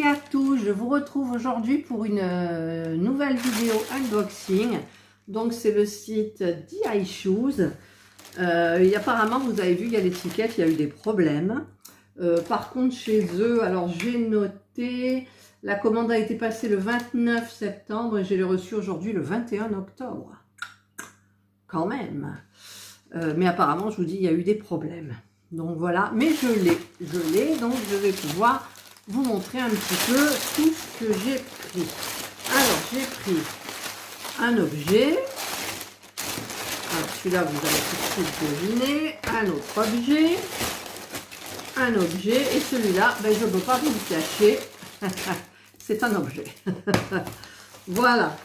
à tous, je vous retrouve aujourd'hui pour une nouvelle vidéo unboxing. Donc c'est le site DI Shoes. Apparemment vous avez vu, il y a l'étiquette, il y a eu des problèmes. Par contre chez eux, alors j'ai noté, la commande a été passée le 29 septembre et je l'ai reçue aujourd'hui le 21 octobre. Quand même. Mais apparemment je vous dis, il y a eu des problèmes. Donc voilà, mais je l'ai, donc je vais pouvoir vous montrer un petit peu tout ce que j'ai pris. Alors j'ai pris un objet, alors celui-là vous allez tout de suite deviner, un objet, et celui-là, ben, je ne peux pas vous le cacher, c'est un objet. Voilà,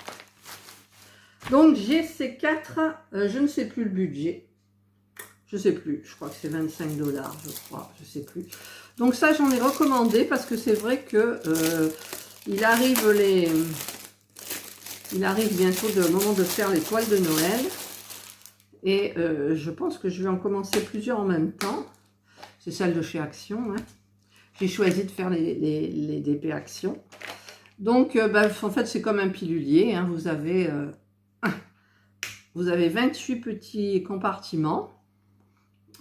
donc j'ai ces quatre, je ne sais plus le budget. Je sais plus, je crois que c'est 25 $, je crois, je sais plus. Donc ça, j'en ai recommandé parce que c'est vrai que il arrive bientôt le moment de faire les toiles de Noël. Et je pense que je vais en commencer plusieurs en même temps. C'est celle de chez Action. Hein. J'ai choisi de faire les DP Action. Donc, en fait, c'est comme un pilulier. Hein. Vous avez 28 petits compartiments.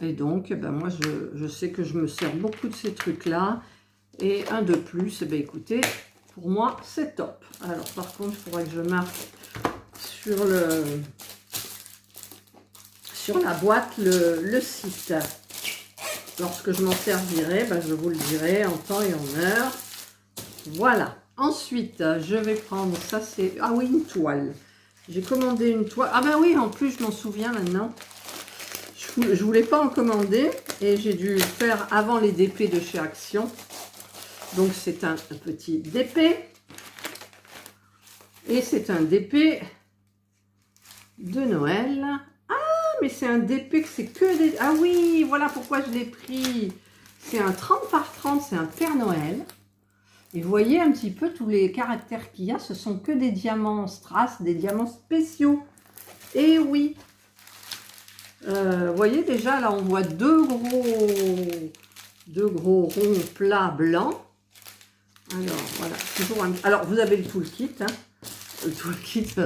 Et donc, moi, je sais que je me sers beaucoup de ces trucs-là. Et un de plus, écoutez, pour moi, c'est top. Alors, par contre, il faudrait que je marque sur la boîte le site. Lorsque je m'en servirai, je vous le dirai en temps et en heure. Voilà. Ensuite, je vais prendre, ça c'est... Ah oui, une toile. J'ai commandé une toile. Ah ben oui, en plus, je m'en souviens maintenant. Je voulais pas en commander et j'ai dû faire avant les DP de chez Action. Donc c'est un petit DP et c'est un DP de Noël. Ah mais c'est un DP que c'est que des... Ah oui, voilà pourquoi je l'ai pris. C'est un 30 par 30, c'est un Père Noël. Et vous voyez un petit peu tous les caractères qu'il y a, ce sont que des diamants strass, des diamants spéciaux. Et oui. Vous voyez déjà là on voit deux gros ronds plats blancs. Alors voilà, toujours un... Alors vous avez le toolkit, hein. Le toolkit,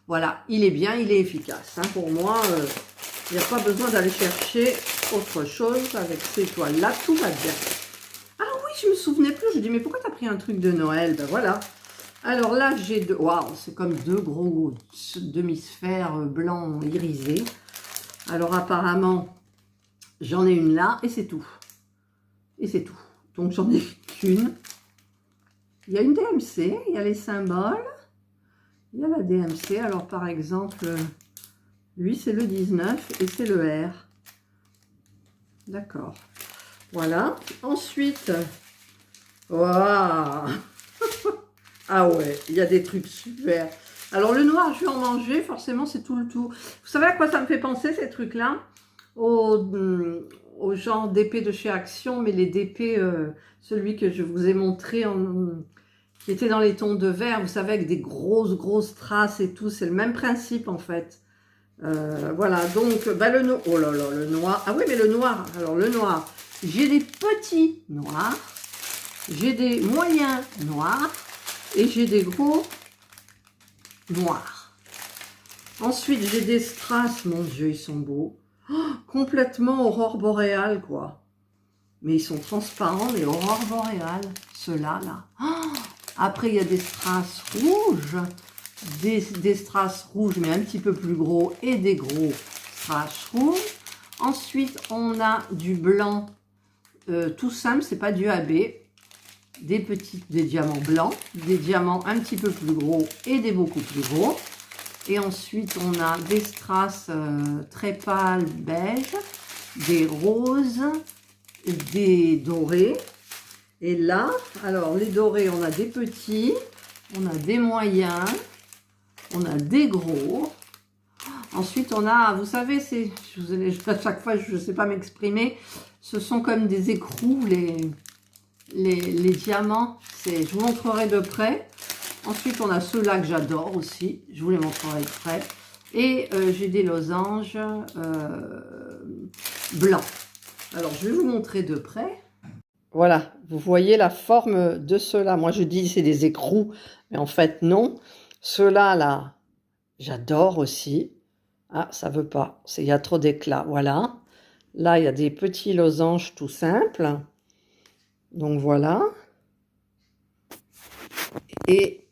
voilà, il est bien, il est efficace. Hein. Pour moi, il n'y a pas besoin d'aller chercher autre chose avec ces toiles là, tout va bien. Ah oui, je me souvenais plus, je dis mais pourquoi tu as pris un truc de Noël? Ben voilà. Alors là j'ai deux, waouh, c'est comme deux gros demi-sphères blancs irisés. Alors apparemment, j'en ai une là et c'est tout. Et c'est tout. Donc j'en ai qu'une. Il y a une DMC, il y a les symboles. Il y a la DMC. Alors par exemple, lui c'est le 19 et c'est le R. D'accord. Voilà. Ensuite, waouh. Ah ouais, il y a des trucs super. Alors le noir, je vais en manger, forcément c'est tout le tout. Vous savez à quoi ça me fait penser ces trucs-là? Au genre d'épée de chez Action, mais les DP, celui que je vous ai montré, qui était dans les tons de vert, vous savez, avec des grosses traces et tout, c'est le même principe en fait. Voilà, donc oh là là, le noir. Ah oui, mais le noir, alors le noir, j'ai des petits noirs, j'ai des moyens noirs et j'ai des gros noir. Ensuite, j'ai des strass, mon Dieu, ils sont beaux. Oh, complètement aurore boréale, quoi. Mais ils sont transparents, mais aurore boréale, ceux-là, là. Oh, après, il y a des strass rouges, des strass rouges, mais un petit peu plus gros, et des gros strass rouges. Ensuite, on a du blanc, tout simple, c'est pas du AB. Des diamants blancs, des diamants un petit peu plus gros et des beaucoup plus gros. Et ensuite, on a des strass très pâles beige, des roses, des dorés. Et là, alors les dorés, on a des petits, on a des moyens, on a des gros. Ensuite, on a, vous savez, à chaque fois, je ne sais pas m'exprimer, ce sont comme des écrous, les diamants, je vous montrerai de près. Ensuite, on a ceux-là que j'adore aussi, je vous les montrerai de près. Et j'ai des losanges blancs. Alors, je vais vous montrer de près. Voilà, vous voyez la forme de ceux-là. Moi, je dis c'est des écrous, mais en fait, non. Ceux-là, là, j'adore aussi. Ah, ça veut pas. Il y a trop d'éclat. Voilà. Là, il y a des petits losanges tout simples. Donc, voilà. Et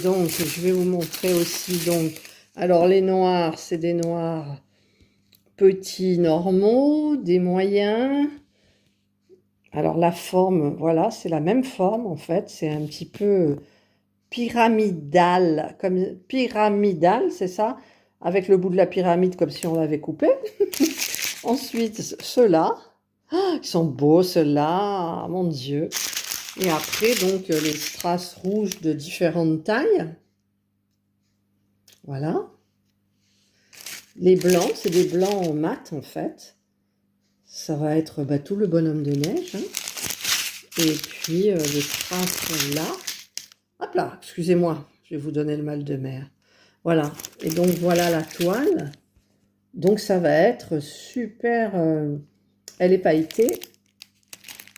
donc, je vais vous montrer aussi. Donc, alors, les noirs, c'est des noirs petits normaux, des moyens. Alors, la forme, voilà, c'est la même forme, en fait. C'est un petit peu pyramidal, comme pyramidal, c'est ça, avec le bout de la pyramide comme si on l'avait coupé. Ensuite, ceux-là, ils sont beaux, ceux-là, mon Dieu. Et après, donc, les strass rouges de différentes tailles. Voilà. Les blancs, c'est des blancs en mat, en fait. Ça va être tout le bonhomme de neige. Hein. Et puis, les strass là. Hop là, excusez-moi, je vais vous donner le mal de mer. Voilà, et donc voilà la toile. Donc ça va être super, elle est pailletée,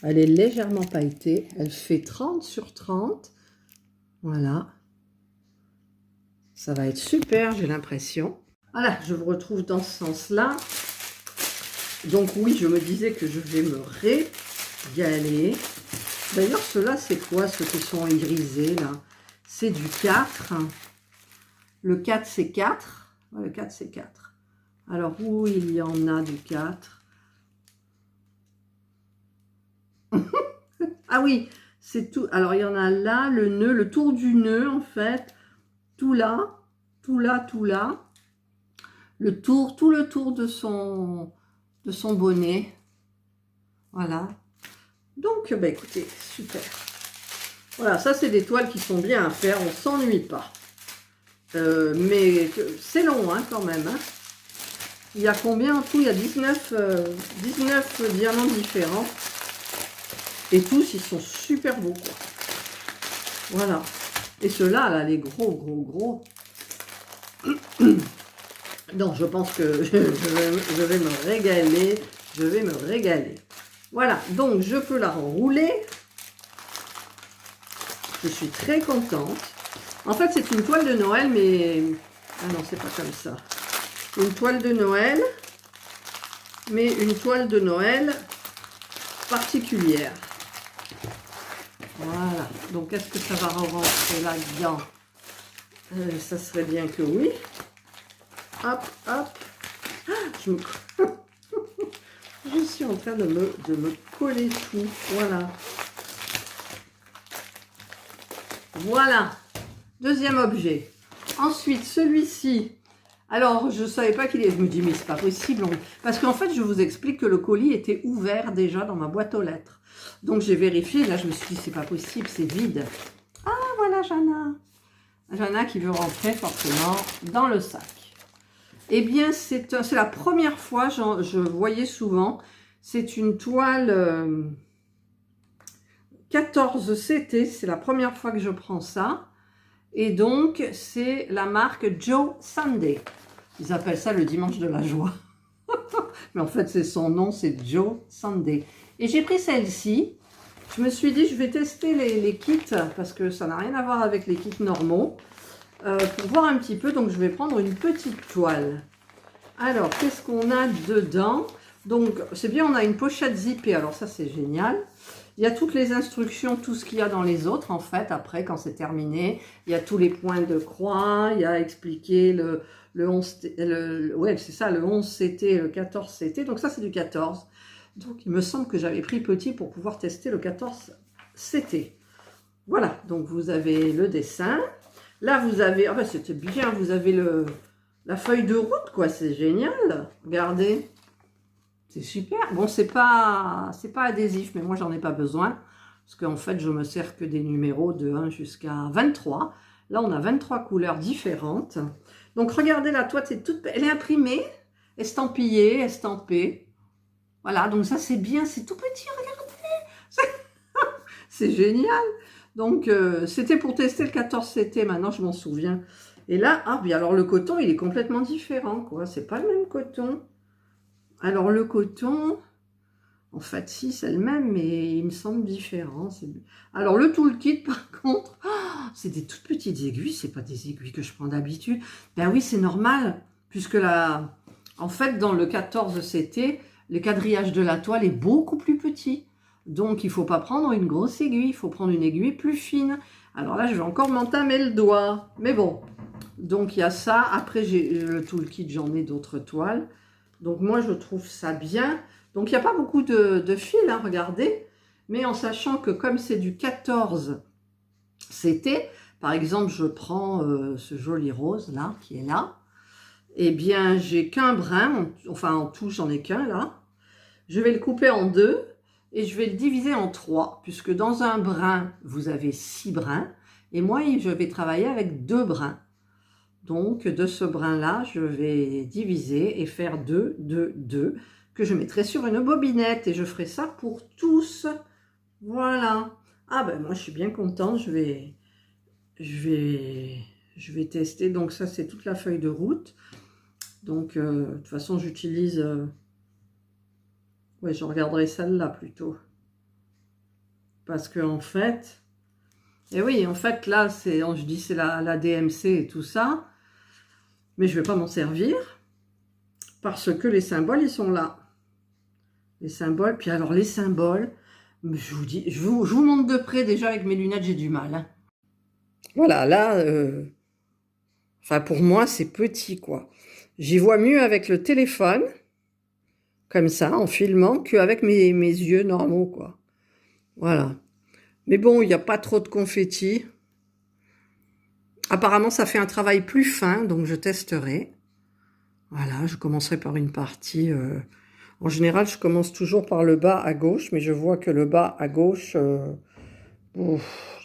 elle est légèrement pailletée, elle fait 30 sur 30. Voilà, ça va être super, j'ai l'impression. Voilà, je vous retrouve dans ce sens-là. Donc oui, je me disais que je vais me régaler. D'ailleurs, ceux-là, c'est quoi, ceux qui sont irisés, là? C'est du 4. Le 4, c'est 4. Le 4, c'est 4. Alors, où il y en a du 4? Ah oui, c'est tout. Alors, il y en a là, le nœud, le tour du nœud, en fait. Tout là, tout là, tout là. Le tour, tout le tour de son bonnet. Voilà. Donc, écoutez, super. Voilà, ça, c'est des toiles qui sont bien à faire. On ne s'ennuie pas. Mais c'est long, hein, quand même. Hein. Il y a combien en tout? Il y a 19 diamants différents. Et tous, ils sont super beaux, quoi. Voilà. Et ceux-là, là, les gros. Donc, je pense que je vais me régaler. Je vais me régaler. Voilà. Donc, je peux la renrouler. Je suis très contente. En fait, c'est une toile de Noël, mais... Ah non, c'est pas comme ça. Une toile de Noël, mais une toile de Noël particulière. Voilà. Donc, est-ce que ça va rentrer là-dedans? Ça serait bien que oui. Hop, hop. Je, je suis en train de me coller tout. Voilà. Voilà. Deuxième objet. Ensuite, celui-ci. Alors, je ne savais pas qu'il est... Je me dis, mais c'est pas possible. Parce qu'en fait, je vous explique que le colis était ouvert déjà dans ma boîte aux lettres. Donc, j'ai vérifié. Là, je me suis dit, c'est pas possible, c'est vide. Ah, voilà, Jana. Jana qui veut rentrer forcément dans le sac. Eh bien, c'est la première fois, je voyais souvent, c'est une toile 14 CT, c'est la première fois que je prends ça. Et donc, c'est la marque Joe Sunday. Ils appellent ça le dimanche de la joie. Mais en fait, c'est son nom, c'est Joe Sunday. Et j'ai pris celle-ci. Je me suis dit, je vais tester les kits, parce que ça n'a rien à voir avec les kits normaux. Pour voir un petit peu, donc je vais prendre une petite toile. Alors, qu'est-ce qu'on a dedans? Donc, c'est bien, on a une pochette zippée, alors ça c'est génial. Il y a toutes les instructions, tout ce qu'il y a dans les autres, en fait, après, quand c'est terminé. Il y a tous les points de croix, il y a expliqué le 11, ouais, c'est ça, le 11 CT, le 14 CT, donc ça c'est du 14. Donc, il me semble que j'avais pris petit pour pouvoir tester le 14 CT. Voilà, donc vous avez le dessin. Là, vous avez, ah ben c'était bien, vous avez la feuille de route, quoi, c'est génial. Regardez, c'est super. Bon, c'est pas adhésif, mais moi, j'en ai pas besoin. Parce qu'en fait, je me sers que des numéros de 1 jusqu'à 23. Là, on a 23 couleurs différentes. Donc, regardez, la toile, elle est imprimée, estampillée, estampée. Voilà, donc ça, c'est bien, c'est tout petit, regardez. C'est génial. Donc, c'était pour tester le 14 CT, maintenant je m'en souviens. Et là, ah, bien alors le coton, il est complètement différent, quoi. C'est pas le même coton. Alors, le coton, En fait, si, c'est le même, mais il me semble différent. Alors, le toolkit, par contre, c'est des toutes petites aiguilles. C'est pas des aiguilles que je prends d'habitude. Ben oui, c'est normal, puisque là, en fait, dans le 14 CT, le quadrillage de la toile est beaucoup plus petit. Donc, il ne faut pas prendre une grosse aiguille. Il faut prendre une aiguille plus fine. Alors là, je vais encore m'entamer le doigt. Mais bon, donc il y a ça. Après, j'ai le toolkit, j'en ai d'autres toiles. Donc moi, je trouve ça bien. Donc, il n'y a pas beaucoup de fils, hein, regardez. Mais en sachant que comme c'est du 14 CT, par exemple, je prends ce joli rose, là, qui est là. Eh bien, j'ai qu'un brin. Enfin, en tout, j'en ai qu'un, là. Je vais le couper en deux et je vais le diviser en trois. Puisque dans un brin, vous avez 6 brins. Et moi, je vais travailler avec 2 brins. Donc, de ce brin-là, je vais diviser et faire 2, 2, 2, que je mettrai sur une bobinette. Et je ferai ça pour tous. Voilà. Ah ben, moi, je suis bien contente. Je vais tester. Donc, ça, c'est toute la feuille de route. Donc, de toute façon, j'utilise... ouais, je regarderai celle-là plutôt. Parce que en fait... Et oui, en fait, là, je dis c'est la DMC et tout ça. Mais je ne vais pas m'en servir. Parce que les symboles, ils sont là. Les symboles. Puis alors, les symboles, je vous dis, je vous montre de près. Déjà, avec mes lunettes, j'ai du mal. Hein. Voilà, là... Enfin, pour moi, c'est petit, quoi. J'y vois mieux avec le téléphone, comme ça, en filmant, qu'avec mes yeux normaux, quoi. Voilà. Mais bon, il n'y a pas trop de confettis. Apparemment, ça fait un travail plus fin, donc je testerai. Voilà, je commencerai par une partie... En général, je commence toujours par le bas à gauche, mais je vois que le bas à gauche, il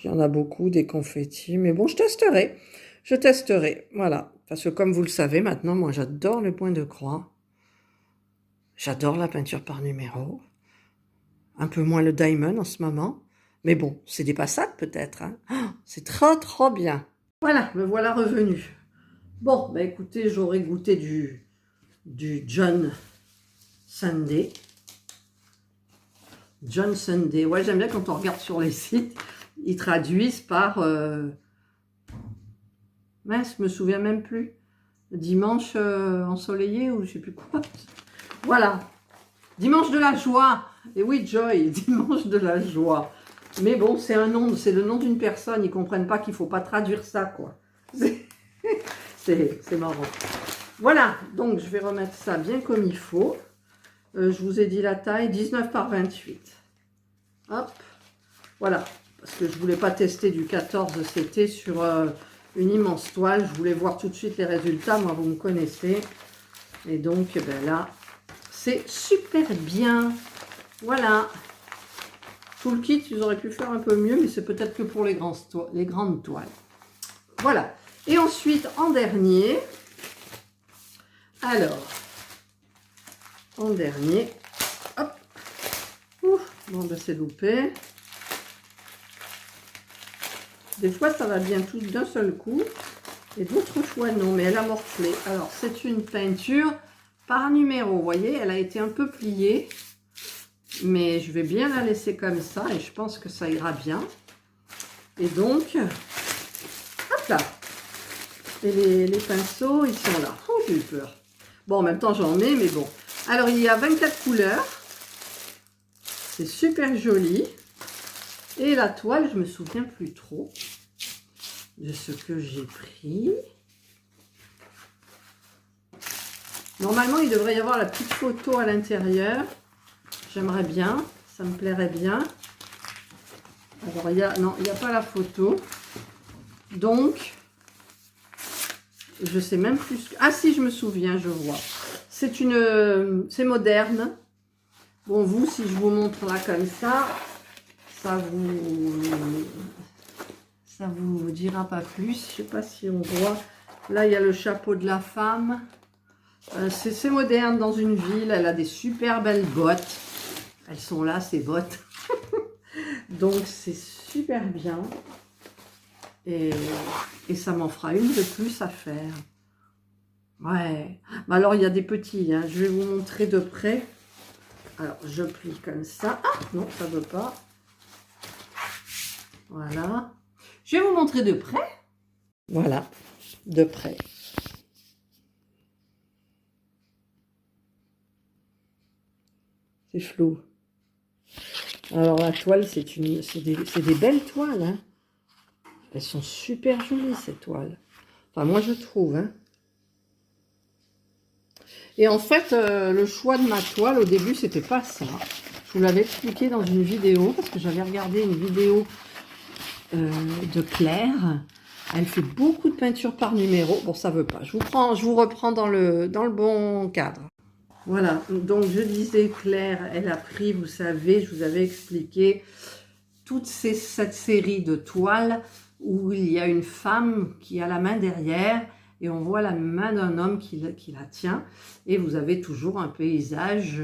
y en a beaucoup, des confettis. Mais bon, je testerai. Je testerai, voilà. Parce que comme vous le savez maintenant, moi, j'adore le point de croix. J'adore la peinture par numéro. Un peu moins le diamond en ce moment. Mais bon, c'est des passades peut-être. Hein. Oh, c'est trop, trop bien. Voilà, me voilà revenu. Bon, bah écoutez, j'aurais goûté du John Sunday. John Sunday. Ouais, j'aime bien quand on regarde sur les sites, ils traduisent par... mince, je me souviens même plus. Dimanche ensoleillé ou je sais plus quoi. Voilà. Dimanche de la joie. Et oui, Joy, dimanche de la joie. Mais bon, c'est un nom, c'est le nom d'une personne. Ils comprennent pas qu'il faut pas traduire ça, quoi. C'est marrant. Voilà, donc je vais remettre ça bien comme il faut. Je vous ai dit la taille, 19 par 28. Hop, voilà. Parce que je voulais pas tester du 14 CT sur une immense toile. Je voulais voir tout de suite les résultats. Moi, vous me connaissez. Et donc, ben là, c'est super bien. Voilà. Tout le kit, ils auraient pu faire un peu mieux, mais c'est peut-être que pour les grandes toiles. Voilà. Et ensuite, en dernier, alors, en dernier, hop, ouf, bon, ben c'est loupé. Des fois, ça va bien tout d'un seul coup, et d'autres fois, non, mais elle a morflé. Alors, c'est une peinture par numéro, vous voyez, elle a été un peu pliée, mais je vais bien la laisser comme ça, et je pense que ça ira bien. Et donc, hop là. Et les pinceaux, ils sont là. Oh, j'ai eu peur. Bon, en même temps, j'en ai, mais bon. Alors, il y a 24 couleurs. C'est super joli. Et la toile, je me souviens plus trop de ce que j'ai pris. Normalement, il devrait y avoir la petite photo à l'intérieur. J'aimerais bien. Ça me plairait bien. Alors, non, il n'y a pas la photo. Donc... je sais même plus... Ah si, je me souviens, je vois. C'est moderne. Bon, vous, si je vous montre là comme ça vous dira pas plus. Je sais pas si on voit. Là, il y a le chapeau de la femme. C'est moderne dans une ville. Elle a des super belles bottes. Elles sont là, ces bottes. Donc, c'est super bien. Et ça m'en fera une de plus à faire. Ouais. Alors, il y a des petits. Hein. Je vais vous montrer de près. Alors, je plie comme ça. Ah, non, ça ne veut pas. Voilà. Je vais vous montrer de près. Voilà, de près. C'est flou. Alors, la toile, c'est des belles toiles. Hein. Elles sont super jolies, ces toiles. Enfin, moi, je trouve. Hein. Et en fait, le choix de ma toile, au début, c'était pas ça. Je vous l'avais expliqué dans une vidéo, parce que j'avais regardé une vidéo de Claire. Elle fait beaucoup de peinture par numéro. Bon, ça veut pas. Je vous reprends dans le bon cadre. Voilà, donc je disais, Claire, elle a pris, vous savez, je vous avais expliqué, cette série de toiles où il y a une femme qui a la main derrière et on voit la main d'un homme qui la tient. Et vous avez toujours un paysage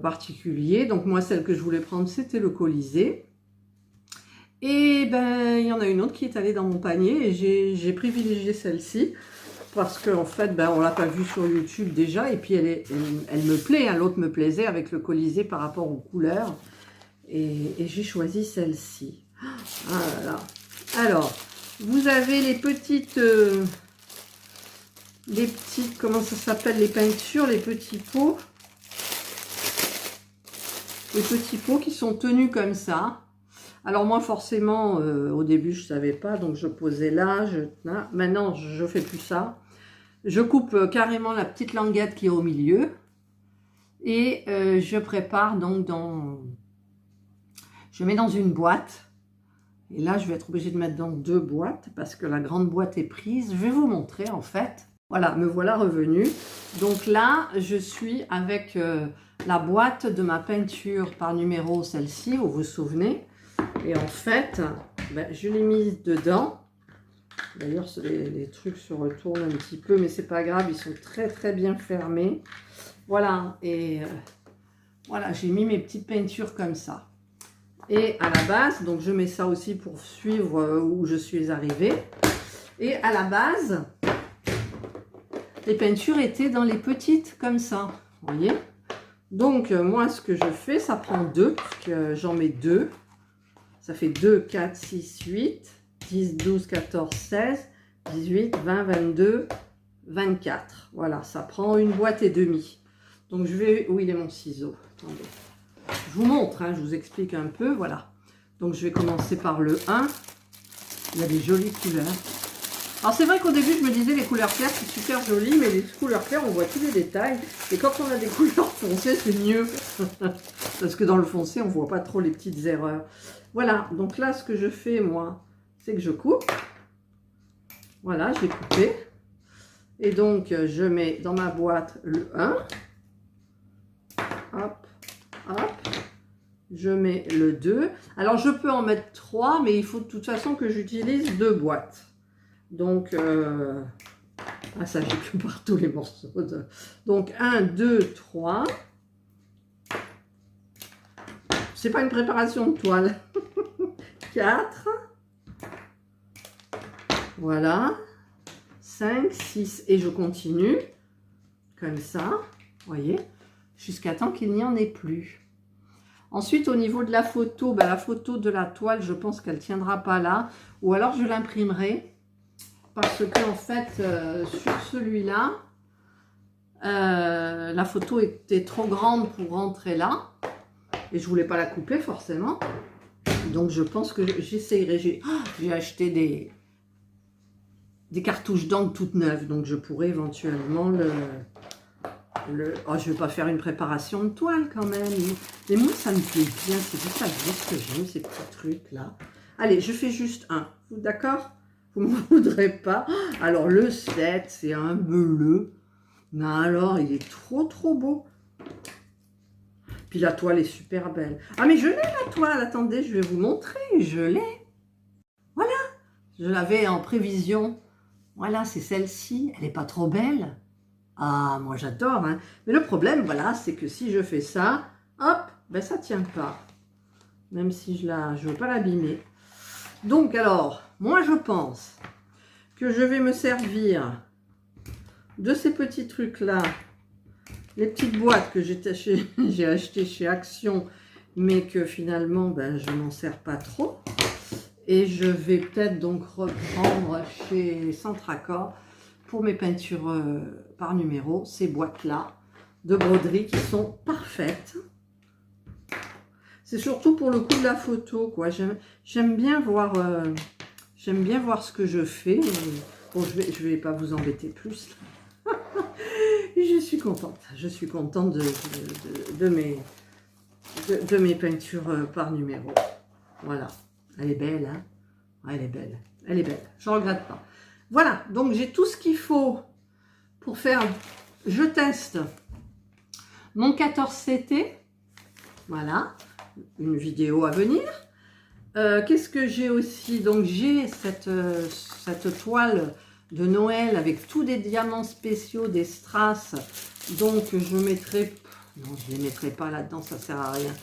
particulier. Donc moi, celle que je voulais prendre, c'était le Colisée. Et ben, il y en a une autre qui est allée dans mon panier et j'ai privilégié celle-ci. Parce qu'en fait, ben, on ne l'a pas vue sur YouTube déjà. Et puis, elle me plaît. Hein, l'autre me plaisait avec le Colisée par rapport aux couleurs. Et j'ai choisi celle-ci. Ah là là. Alors, vous avez les petites, comment ça s'appelle, les peintures, les petits pots. Les petits pots qui sont tenus comme ça. Alors moi, forcément, au début, je ne savais pas. Donc, je posais là. Maintenant, je ne fais plus ça. Je coupe carrément la petite languette qui est au milieu et je prépare donc je mets dans une boîte et là je vais être obligée de mettre dans 2 boîtes parce que la grande boîte est prise. Je vais vous montrer en fait. Voilà, me voilà revenue. Donc là, je suis avec la boîte de ma peinture par numéro, celle-ci, vous vous souvenez. Et en fait, ben, je l'ai mise dedans. D'ailleurs, les trucs se retournent un petit peu, mais c'est pas grave, ils sont très très bien fermés. Voilà, et voilà, j'ai mis mes petites peintures comme ça. Et à la base, donc je mets ça aussi pour suivre où je suis arrivée. Et à la base, les peintures étaient dans les petites comme ça, vous voyez. Donc moi, ce que je fais, ça prend 2, parce que j'en mets 2. Ça fait 2, 4, 6, 8. 10, 12, 14, 16, 18, 20, 22, 24. Voilà, ça prend une boîte et demie. Donc je vais... Où il est mon ciseau? Attendez. Je vous montre, hein, je vous explique un peu. Voilà. Donc je vais commencer par le 1. Il y a des jolies couleurs. Alors c'est vrai qu'au début, je me disais les couleurs claires, c'est super joli, mais les couleurs claires, on voit tous les détails. Et quand on a des couleurs foncées, c'est mieux. Parce que dans le foncé, on voit pas trop les petites erreurs. Voilà, donc là, ce que je fais, moi... c'est que je coupe. Voilà, je l'ai coupé. Et donc, je mets dans ma boîte le 1. Hop, hop. Je mets le 2. Alors, je peux en mettre 3, mais il faut de toute façon que j'utilise 2 boîtes. Donc, ah ça, j'ai que partout les morceaux. Donc, 1, 2, 3. C'est pas une préparation de toile. 4. Voilà, 5, 6, et je continue, comme ça, vous voyez, jusqu'à temps qu'il n'y en ait plus. Ensuite, au niveau de la photo, ben, la photo de la toile, je pense qu'elle ne tiendra pas là, ou alors je l'imprimerai, parce que en fait, sur celui-là, la photo était trop grande pour rentrer là, et je ne voulais pas la couper forcément, donc je pense que j'essayerai. J'ai acheté des cartouches d'encre toutes neuves, donc je pourrais éventuellement oh, je vais pas faire une préparation de toile quand même, mais moi ça me plaît bien, c'est pour ça que j'aime ces petits trucs là. Allez, je fais juste un, d'accord? Vous ne me voudrez pas? Alors le 7, c'est un bleu, non alors il est trop beau. Puis la toile est super belle. Ah mais je l'ai la toile, attendez, je vais vous montrer, je l'ai. Voilà, je l'avais en prévision. Voilà, c'est celle-ci. Elle n'est pas trop belle? Ah, moi j'adore, hein. Mais le problème, voilà, c'est que si je fais ça, hop, ben ça ne tient pas. Même si je veux pas l'abîmer. Donc alors, moi je pense que je vais me servir de ces petits trucs-là les petites boîtes que j'ai achetées chez Action, mais que finalement, ben, je m'en sers pas trop. Et je vais peut-être donc reprendre chez Centracor pour mes peintures par numéro, ces boîtes-là de broderie qui sont parfaites. C'est surtout pour le coup de la photo, quoi. J'aime bien voir ce que je fais. Bon, je vais pas vous embêter plus. Je suis contente. Je suis contente de mes peintures par numéro. Voilà. Elle est belle, hein? Ouais, elle est belle. Elle est belle. Je ne regrette pas. Voilà. Donc, j'ai tout ce qu'il faut pour faire... Je teste mon 14CT. Voilà. Une vidéo à venir. Qu'est-ce que j'ai aussi? Donc, j'ai cette toile de Noël avec tous des diamants spéciaux, des strass. Donc, je mettrai... Non, je ne les mettrai pas là-dedans, ça ne sert à rien.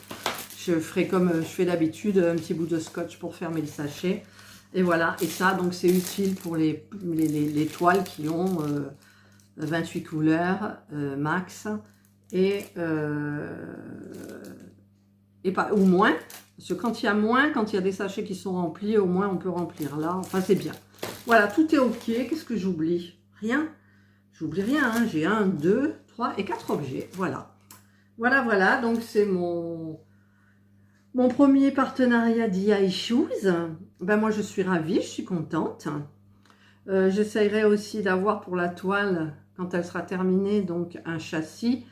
Je ferai comme je fais d'habitude, un petit bout de scotch pour fermer le sachet. Et voilà, et ça, donc c'est utile pour les toiles qui ont 28 couleurs max ou moins. Parce que quand il y a moins, quand il y a des sachets qui sont remplis, au moins on peut remplir là. Enfin, c'est bien. Voilà, tout est OK. Qu'est-ce que j'oublie? Rien. J'oublie rien. Hein. J'ai 1, 2, 3 et 4 objets. Voilà. Voilà. Donc, c'est mon premier partenariat DI Shoes. Ben, moi, je suis ravie. Je suis contente. J'essayerai aussi d'avoir pour la toile, quand elle sera terminée, donc un châssis.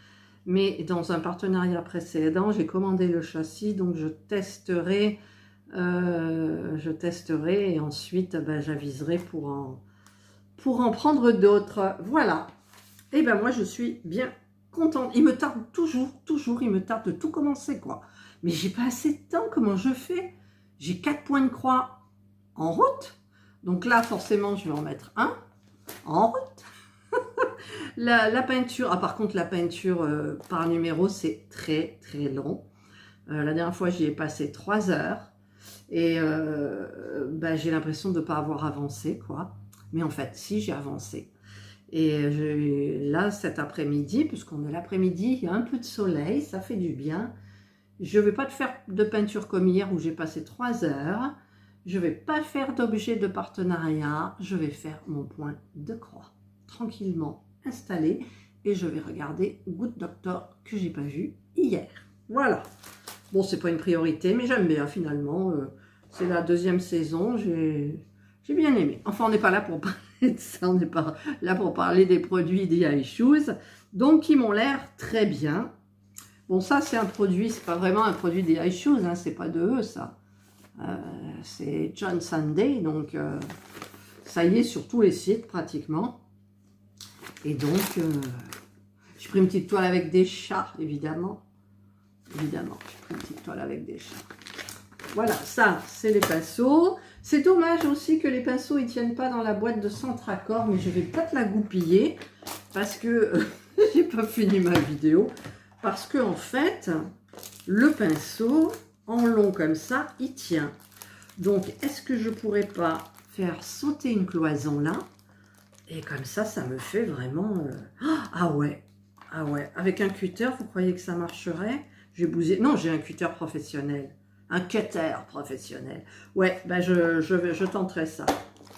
Mais dans un partenariat précédent, j'ai commandé le châssis, donc je testerai et ensuite ben, j'aviserai pour en prendre d'autres. Voilà. Et ben moi je suis bien contente. Il me tarde toujours, il me tarde de tout commencer quoi. Mais j'ai pas assez de temps, comment je fais? J'ai 4 points de croix en route. Donc là forcément je vais en mettre un en route. La peinture, par contre la peinture par numéro c'est très long. La dernière fois j'y ai passé 3 heures et ben, j'ai l'impression de ne pas avoir avancé quoi. Mais en fait si, j'ai avancé. Et là cet après-midi, puisqu'on est l'après-midi, il y a un peu de soleil, ça fait du bien. Je ne vais pas te faire de peinture comme hier où j'ai passé 3 heures. Je ne vais pas faire d'objet de partenariat, je vais faire mon point de croix tranquillement installé et je vais regarder Good Doctor que j'ai pas vu hier. Voilà. Bon, c'est pas une priorité, mais j'aime bien finalement. C'est la 2e saison, j'ai bien aimé. Enfin, on n'est pas là pour parler de ça, on n'est pas là pour parler des produits DI Shoes, donc qui m'ont l'air très bien. Bon, ça c'est un produit, c'est pas vraiment un produit DI Shoes, hein, c'est pas de eux ça. C'est John Sunday, donc ça y est sur tous les sites pratiquement. Et donc, j'ai pris une petite toile avec des chats, évidemment. Évidemment, j'ai pris une petite toile avec des chats. Voilà, ça, c'est les pinceaux. C'est dommage aussi que les pinceaux ne tiennent pas dans la boîte de Centracor, mais je vais peut-être la goupiller parce que j'ai pas fini ma vidéo. Parce que en fait, le pinceau, en long comme ça, il tient. Donc, est-ce que je pourrais pas faire sauter une cloison là? Et comme ça, ça me fait vraiment... Ah ouais, avec un cutter, vous croyez que ça marcherait? J'ai bousillé... Non, j'ai un cutter professionnel. Un cutter professionnel. Ouais, ben je tenterai ça.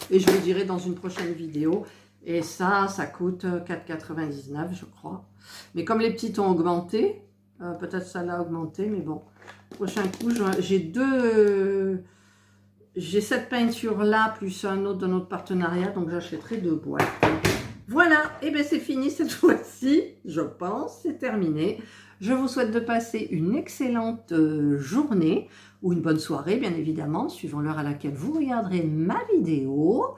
Et je vous dirai dans une prochaine vidéo. Et ça coûte 4,99 je crois. Mais comme les petites ont augmenté, peut-être ça l'a augmenté, mais bon. Prochain coup, j'ai cette peinture-là, plus un autre de notre partenariat, donc j'achèterai 2 boîtes. Voilà, et bien c'est fini cette fois-ci, je pense, c'est terminé. Je vous souhaite de passer une excellente journée, ou une bonne soirée, bien évidemment, suivant l'heure à laquelle vous regarderez ma vidéo.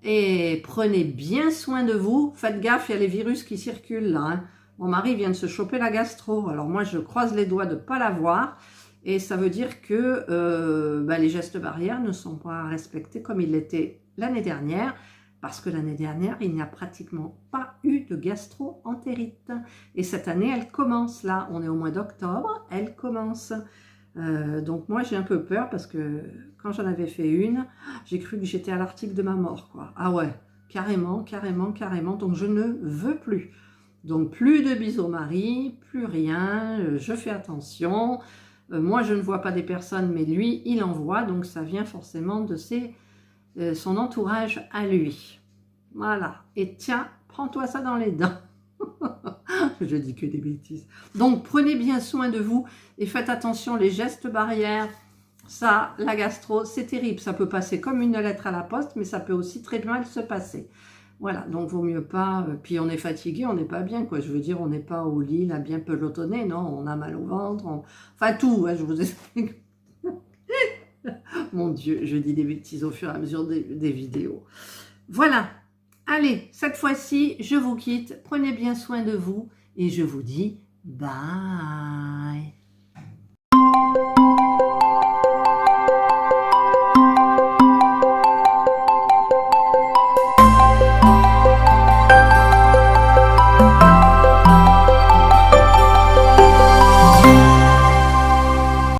Et prenez bien soin de vous. Faites gaffe, il y a les virus qui circulent là. Hein. Mon mari vient de se choper la gastro, alors moi je croise les doigts de ne pas l'avoir. Et ça veut dire que les gestes barrières ne sont pas respectés comme ils l'étaient l'année dernière, parce que l'année dernière, il n'y a pratiquement pas eu de gastro-entérite. Et cette année, elle commence là, on est au mois d'octobre, elle commence. Donc moi, j'ai un peu peur parce que quand j'en avais fait une, j'ai cru que j'étais à l'article de ma mort, quoi. Ah ouais, carrément. Donc je ne veux plus. Donc plus de bisous au mari, plus rien, je fais attention. Moi je ne vois pas des personnes, mais lui il en voit, donc ça vient forcément de son entourage à lui. Voilà, et tiens, prends-toi ça dans les dents. Je dis que des bêtises. Donc prenez bien soin de vous et faites attention, les gestes barrières, ça, la gastro, c'est terrible. Ça peut passer comme une lettre à la poste, mais ça peut aussi très mal se passer. Voilà, donc vaut mieux pas. Puis on est fatigué, on n'est pas bien, quoi. Je veux dire, on n'est pas au lit, là, bien pelotonné, non, on a mal au ventre, enfin tout, je vous explique. Mon Dieu, je dis des bêtises au fur et à mesure des vidéos. Voilà, allez, cette fois-ci, je vous quitte. Prenez bien soin de vous et je vous dis bye.